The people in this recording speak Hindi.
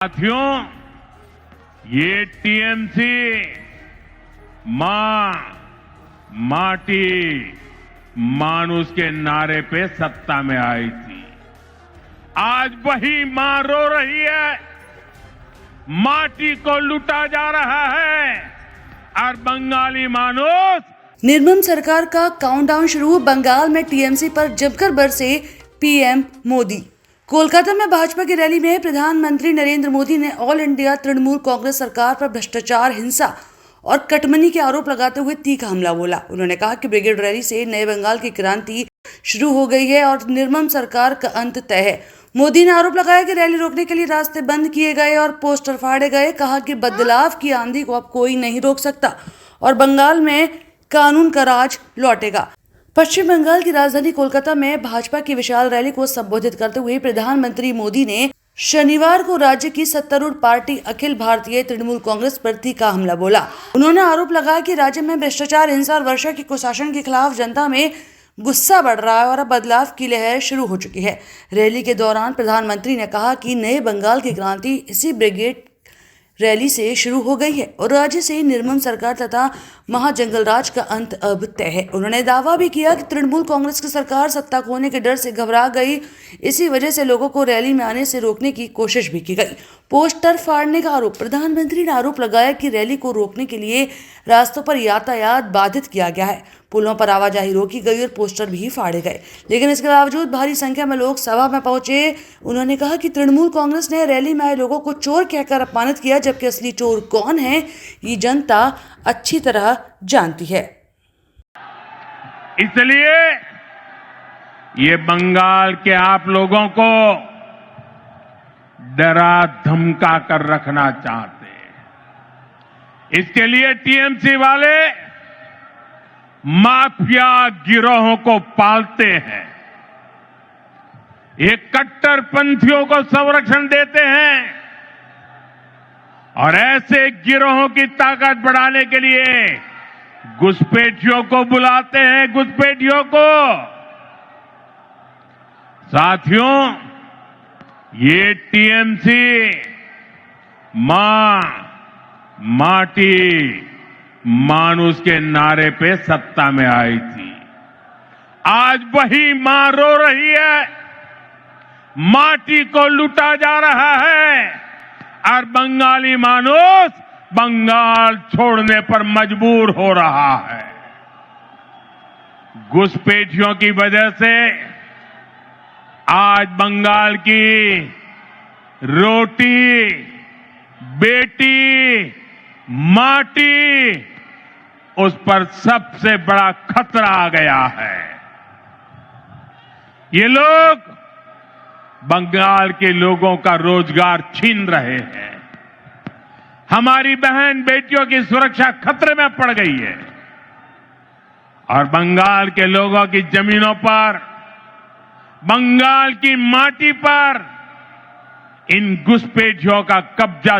साथियों, ये टीएमसी मां माटी मानुष के नारे पे सत्ता में आई थी। आज वही मां रो रही है, माटी को लूटा जा रहा है और बंगाली मानुष। निर्मम सरकार का काउंटडाउन शुरू, बंगाल में टीएमसी पर जमकर बरसे पीएम मोदी। कोलकाता में भाजपा की रैली में प्रधानमंत्री नरेंद्र मोदी ने ऑल इंडिया तृणमूल कांग्रेस सरकार पर भ्रष्टाचार, हिंसा और कटमनी के आरोप लगाते हुए तीखा हमला बोला। उन्होंने कहा कि ब्रिगेड रैली से नए बंगाल की क्रांति शुरू हो गई है और निर्मम सरकार का अंत तय है। मोदी ने आरोप लगाया कि रैली रोकने के लिए रास्ते बंद किए गए और पोस्टर फाड़े गए। कहा कि बदलाव की आंधी को अब कोई नहीं रोक सकता और बंगाल में कानून का राज लौटेगा। पश्चिम बंगाल की राजधानी कोलकाता में भाजपा की विशाल रैली को संबोधित करते हुए प्रधानमंत्री मोदी ने शनिवार को राज्य की सत्तारूढ़ पार्टी अखिल भारतीय तृणमूल कांग्रेस पर तीखा हमला बोला। उन्होंने आरोप लगाया कि राज्य में भ्रष्टाचार, हिंसा और वर्षा के कुशासन के खिलाफ जनता में गुस्सा बढ़ रहा है और अब बदलाव की लहर शुरू हो चुकी है। रैली के दौरान प्रधानमंत्री ने कहा कि नए बंगाल की क्रांति इसी ब्रिगेड रैली से शुरू हो गई है और राज्य से निर्मम सरकार तथा महाजंगलराज का अंत अब तय है। उन्होंने दावा भी किया कि तृणमूल कांग्रेस की सरकार सत्ता खोने के डर से घबरा गई, इसी वजह से लोगों को रैली में आने से रोकने की कोशिश भी की गई। पोस्टर फाड़ने का आरोप, प्रधानमंत्री ने आरोप लगाया कि रैली को रोकने के लिए रास्तों पर यातायात बाधित किया गया है, पुलों पर आवाजाही रोकी गई और पोस्टर भी फाड़े गए, लेकिन इसके बावजूद भारी संख्या में लोग सभा में पहुंचे। उन्होंने कहा कि तृणमूल कांग्रेस ने रैली में आए लोगों को चोर कहकर अपमानित किया, जबकि असली चोर कौन है ये जनता अच्छी तरह जानती है। इसलिए ये बंगाल के आप लोगों को डरा धमका कर रखना चाहते हैं। इसके लिए टीएमसी वाले माफिया गिरोहों को पालते हैं, ये कट्टरपंथियों को संरक्षण देते हैं और ऐसे गिरोहों की ताकत बढ़ाने के लिए घुसपैठियों को बुलाते हैं, घुसपैठियों को। साथियों, ये टीएमसी मां माटी मानुष के नारे पे सत्ता में आई थी। आज वही मां रो रही है, माटी को लूटा जा रहा है और बंगाली मानुष बंगाल छोड़ने पर मजबूर हो रहा है। घुसपैठियों की वजह से आज बंगाल की रोटी, बेटी, माटी, उस पर सबसे बड़ा खतरा आ गया है। ये लोग बंगाल के लोगों का रोजगार छीन रहे हैं, हमारी बहन बेटियों की सुरक्षा खतरे में पड़ गई है और बंगाल के लोगों की जमीनों पर, बंगाल की माटी पर इन घुसपैठियों का कब्जा